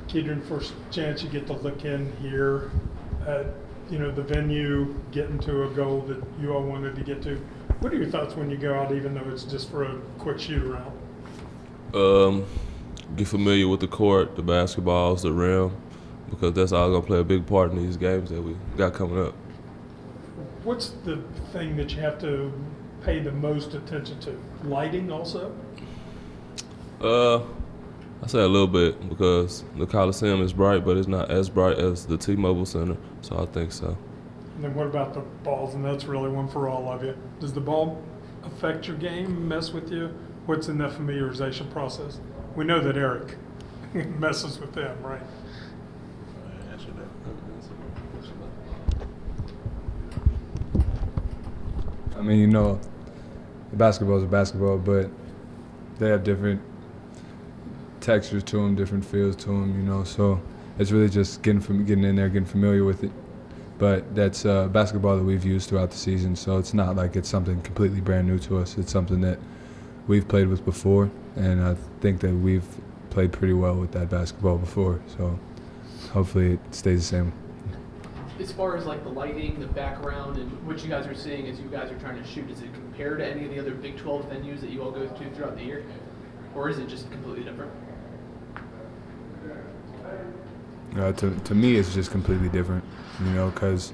Kedrian, first chance you get to look in here at, the venue, getting to a goal that you all wanted to get to. What are your thoughts when you go out, even though it's just for a quick shoot around? Get familiar with the court, the basketballs, the rim, because that's all going to play a big part in these games that we got coming up. What's the thing that you have to pay the most attention to? Lighting also? I say a little bit because the Coliseum is bright, but it's not as bright as the T-Mobile Center, so I think so. And then what about the balls? And that's really one for all of you. Does the ball affect your game, mess with you? What's in that familiarization process? We know that Erik messes with them, right? I mean, basketball is basketball, but they have different textures to them, different feels to them, so it's really just getting in there, getting familiar with it. But that's basketball that we've used throughout the season, so it's not like it's something completely brand new to us. It's something that we've played with before, and I think that we've played pretty well with that basketball before, so hopefully it stays the same. As far as like the lighting, the background, and what you guys are seeing as you guys are trying to shoot, does it compare to any of the other Big 12 venues that you all go to throughout the year? Or is it just completely different? To me, it's just completely different, because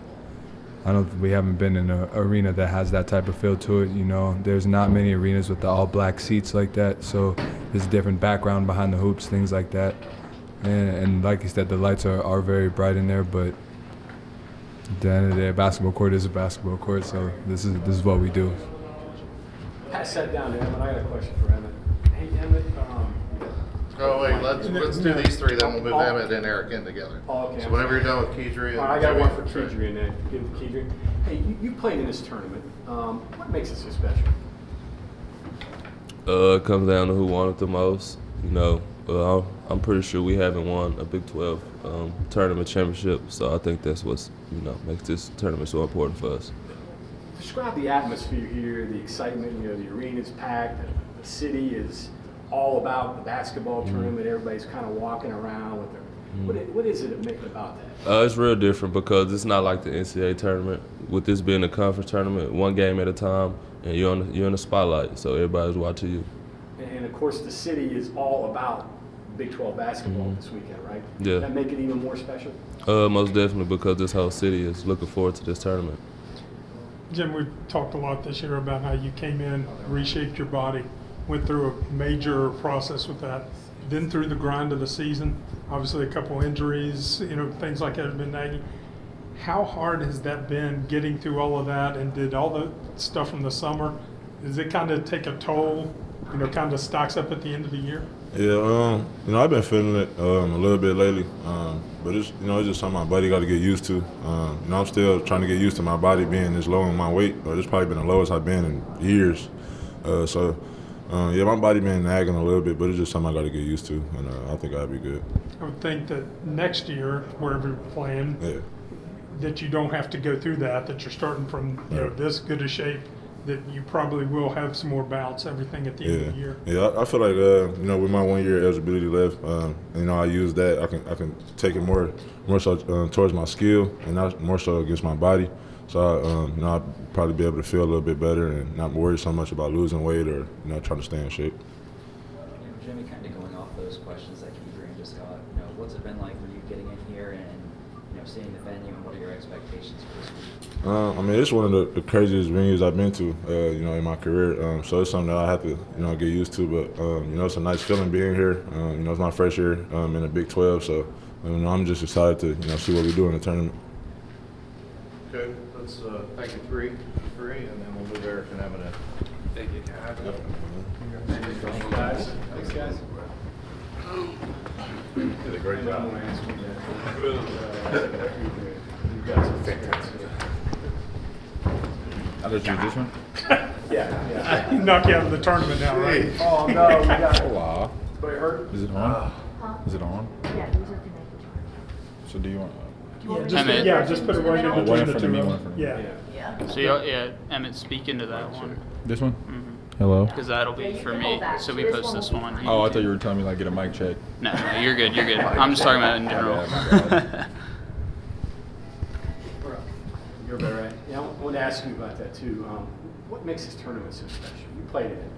we haven't been in an arena that has that type of feel to it. There's not many arenas with the all black seats like that, so there's a different background behind the hoops, things like that. And like you said, the lights are very bright in there, but at the end of the day, a basketball court is a basketball court, so this is what we do. Pass that down to Emmitt. I got a question for Emmitt. Hey, Emmitt. Oh wait, let's do these three, then we'll move Emmitt and Erik in together. Oh, okay. So whenever you're done with Kedrian. I got one for Kedrian then. Give it to Kedrian. Hey, you played in this tournament. What makes it so special? It comes down to who won it the most. I'm pretty sure we haven't won a Big 12 tournament championship, so I think that's what's makes this tournament so important for us. Describe the atmosphere here, the excitement. The arena's packed. The city is all about the basketball tournament. Everybody's kind of walking around with their. What is it about that? It's real different because it's not like the NCAA tournament. With this being a conference tournament, one game at a time, and you're in the spotlight, so everybody's watching you. And of course, the city is all about Big 12 basketball this weekend, right? Yeah. Does that make it even more special? Most definitely, because this whole city is looking forward to this tournament. Jim, we've talked a lot this year about how you came in, reshaped your body, went through a major process with that, then through the grind of the season, obviously a couple injuries, things like that have been nagging. How hard has that been getting through all of that, and did all the stuff from the summer, does it kind of take a toll, kind of stocks up at the end of the year? Yeah, I've been feeling it a little bit lately, but it's just something my body got to get used to. I'm still trying to get used to my body being this low in my weight. It's probably been the lowest I've been in years. My body been nagging a little bit, but it's just something I got to get used to, and I think I'll be good. I would think that next year, wherever you're playing, that you don't have to go through that you're starting from this good a shape, that you probably will have some more bouts, everything at the end of the year. Yeah, I feel like with my 1 year eligibility left, I use that. I can take it more so towards my skill and not more so against my body. So I'll probably be able to feel a little bit better and not worry so much about losing weight or trying to stay in shape. Jimmy, kind of going off those questions that Kedrian just got, what's it been like for you getting in here and seeing the venue, and what are your expectations for this week? It's one of the craziest venues I've been to, in my career. So it's something that I have to, get used to. But it's a nice feeling being here. It's my first year in the Big 12, so I'm just excited to, see what we do in the tournament. Okay, let's thank you three, and then we'll move Erik and Emmitt in. Thank you. Thanks, guys. Thanks, guys. Did a great job. You guys are fantastic. I'll just use this one. Yeah. Knock you out of the tournament now, right? Oh no, we got it. Wow. Anybody hurt? Is it on? Is it on? Yeah, these are connected. So do you want? Just put it right in One between in the front of two me, of one in them. front of me. Yeah. Yeah. So So Emmitt, speak into that one. This one? Hello. because that'll be for me. So we post this one. Oh, I thought you were telling me like get a mic check. No, you're good. You're good. I'm just talking about it in general. My bad. You're better at. Yeah, I wanted to ask you about that too. What makes this tournament so special? You played in it.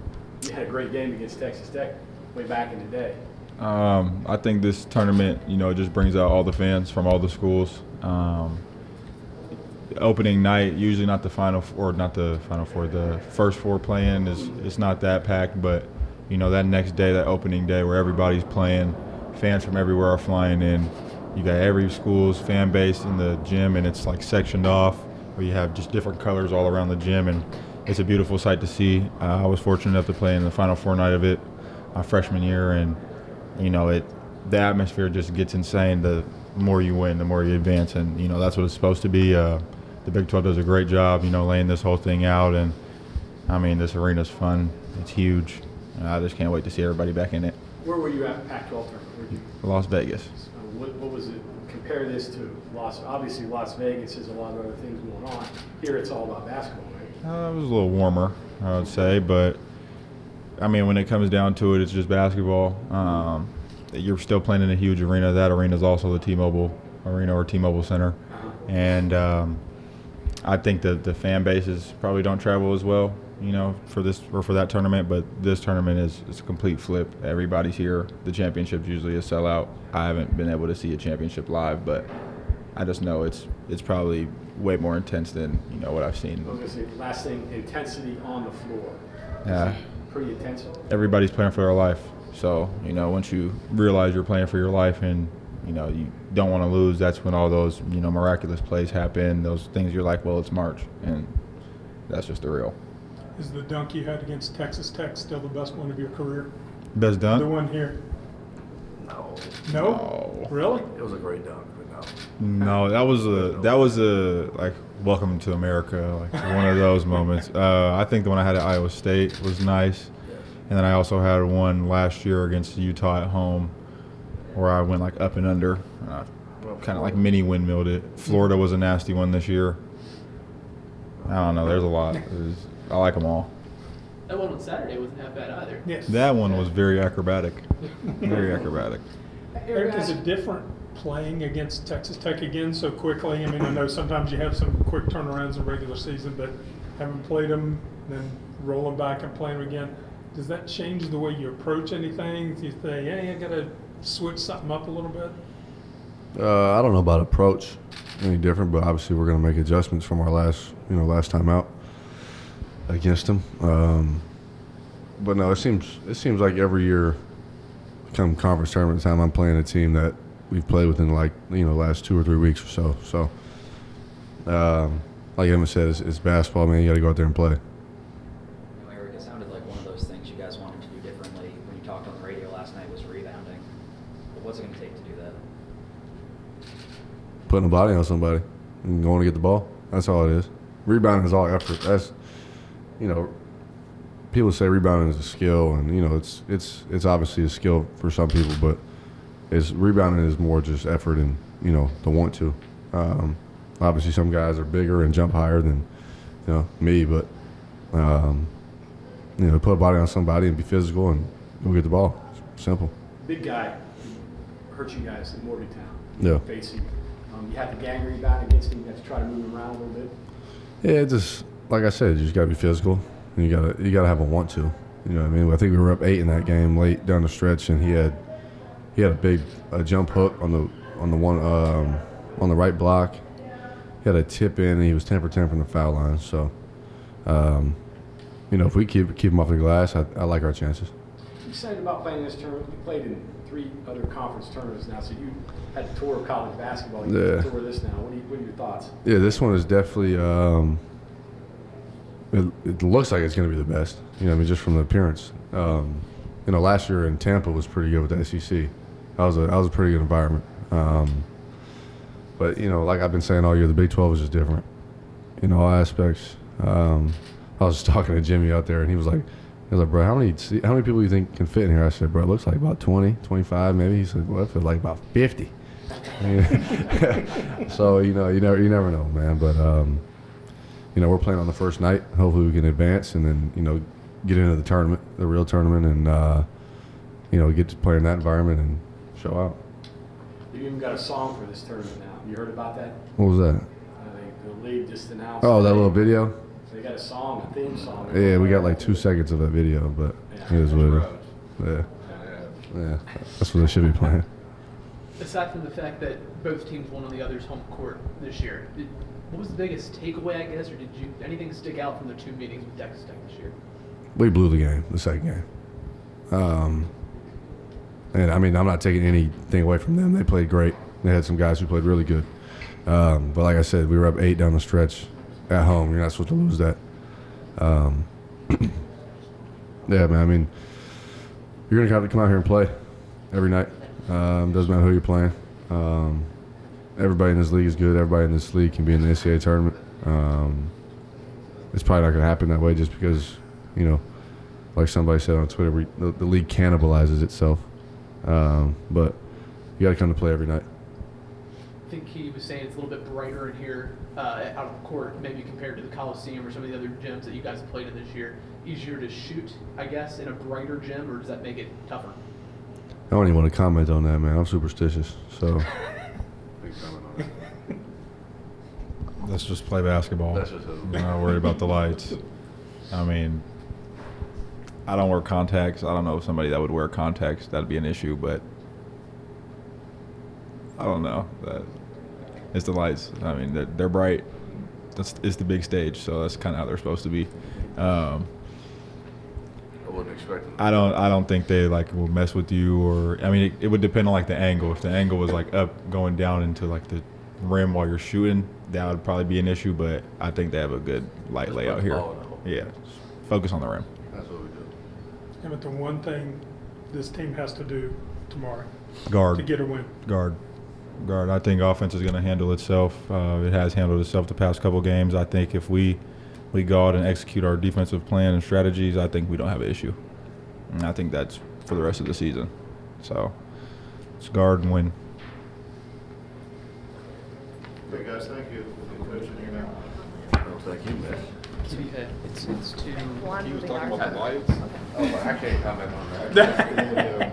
You had a great game against Texas Tech way back in the day. I think this tournament, it just brings out all the fans from all the schools. The opening night, usually not the final four, the first four play-in is not that packed, but that next day, that opening day where everybody's playing, fans from everywhere are flying in. You got every school's fan base in the gym, and it's like sectioned off where you have just different colors all around the gym, and it's a beautiful sight to see. I was fortunate enough to play in the Final Four night of it my freshman year, and the atmosphere just gets insane. The more you win, the more you advance, and that's what it's supposed to be. The Big 12 does a great job, laying this whole thing out, and I mean this arena's fun. It's huge. I just can't wait to see everybody back in it. Where were you at Pac-12 tournament? Where'd you? Las Vegas. What was it? Compare this to obviously Las Vegas has a lot of other things going on. Here it's all about basketball, right? It was a little warmer, I would say, but I mean, when it comes down to it, it's just basketball. You're still playing in a huge arena. That arena is also the T-Mobile Arena or T-Mobile Center, and I think that the fan bases probably don't travel as well, for this or for that tournament. But this tournament is a complete flip. Everybody's here. The championship's usually a sellout. I haven't been able to see a championship live, but I just know it's probably way more intense than what I've seen. I was going to say, last thing, intensity on the floor. Yeah. Pretty intense. Everybody's playing for their life. So, once you realize you're playing for your life and, you don't want to lose, that's when all those, miraculous plays happen, those things you're like, well, it's March. And that's just the real. Is the dunk you had against Texas Tech still the best one of your career? Best dunk? The one here. No. No? Really? It was a great dunk, but no. No, that was a like welcome to America, like one of those moments. I think the one I had at Iowa State was nice, and then I also had one last year against Utah at home, where I went like up and under, kind of like mini windmilled it. Florida was a nasty one this year. I don't know. There's a lot. I like them all. That one on Saturday wasn't that bad either. Yes. That one was very acrobatic. Very acrobatic. Eric, is it different playing against Texas Tech again so quickly? I mean, I know sometimes you have some quick turnarounds in regular season, but having played them, then rolling back and playing them again, does that change the way you approach anything? Do you say, hey, I got to switch something up a little bit? I don't know about approach any different, but obviously we're going to make adjustments from our last time out against them. But no, it seems like every year, come conference tournament time, I'm playing a team that we've played within last 2 or 3 weeks or so. So, like Emmitt said, it's basketball, man. You got to go out there and play. Erik, it sounded like one of those things you guys wanted to do differently when you talked on the radio last night was rebounding. But what's it going to take to do that? Putting a body on somebody and going to get the ball. That's all it is. Rebounding is all effort. That's, people say rebounding is a skill, and it's obviously a skill for some people, but rebounding is more just effort and the want to. Obviously, some guys are bigger and jump higher than me, but put a body on somebody and be physical and go get the ball. It's simple. Big guy hurt you guys in Morgantown. Yeah. Facing. You have to gang rebound against him. You have to try to move him around a little bit. Yeah, just like I said, you just got to be physical. And you gotta have a want to. You know what I mean? I think we were up 8 in that game late down the stretch, and he had a big jump hook on the one on the right block. He had a tip in, and he was 10 for 10 from the foul line. So, if we keep him off the glass, I like our chances. You excited about playing this tournament? You played in 3 other conference tournaments now, so you had the tour of college basketball. You get to tour this now. What are your thoughts? Yeah, this one is definitely. It looks like it's going to be the best. Just from the appearance. Last year in Tampa was pretty good with the SEC. That was a pretty good environment. But like I've been saying all year, the Big 12 is just different in all aspects. I was just talking to Jimmy out there, and he was like, bro, how many people do you think can fit in here? I said, bro, it looks like about 20, 25 maybe. He said, well, I feel like about 50. So you never know, man. But we're playing on the first night. Hopefully we can advance and then get into the tournament, the real tournament, and get to play in that environment and show out. You even got a song for this tournament now. You heard about that? What was that? The league just announced. Oh, that little video. They got a song, a theme song. Yeah, we got like 2 seconds of that video, but it is what it is. Yeah, that's what they should be playing. Aside from the fact that both teams won on the other's home court this year, what was the biggest takeaway, I guess, or did anything stick out from the 2 meetings with Texas Tech this year? We blew the game, the second game. And I mean, I'm not taking anything away from them. They played great. They had some guys who played really good. But like I said, we were up 8 down the stretch at home. You're not supposed to lose that. Yeah, man. I mean, you're gonna have to come out here and play every night. Doesn't matter who you're playing. Everybody in this league is good. Everybody in this league can be in the NCAA tournament. It's probably not gonna happen that way just because, like somebody said on Twitter, the league cannibalizes itself. But you got to come to play every night. I think he was saying it's a little bit brighter in here out of the court, maybe compared to the Coliseum or some of the other gyms that you guys have played in this year. Easier to shoot, I guess, in a brighter gym, or does that make it tougher? I don't even want to comment on that, man. I'm superstitious, so. Let's just play basketball. I'm not worried about the lights. I mean, I don't wear contacts. I don't know if somebody that would wear contacts, that'd be an issue, but I don't know. It's the lights. I mean, they're bright. It's the big stage, so that's kind of how they're supposed to be. I wouldn't expect them. I don't think they will mess with you, or I mean, it would depend on the angle. If the angle was up going down into the rim while you're shooting, that would probably be an issue. But I think they have a good light layout here. Yeah, focus on the rim. That's what we do. Yeah, but the one thing this team has to do tomorrow Guard. to get a win. Guard. I think offense is going to handle itself. It has handled itself the past couple games. I think if we go out and execute our defensive plan and strategies, I think we don't have an issue. And I think that's for the rest of the season. So it's guard and win. Okay, guys, thank you. We'll be coaching here now. Thank you, man. It's too. One, He was moving talking on. about the lights. Oh, I can't comment on that.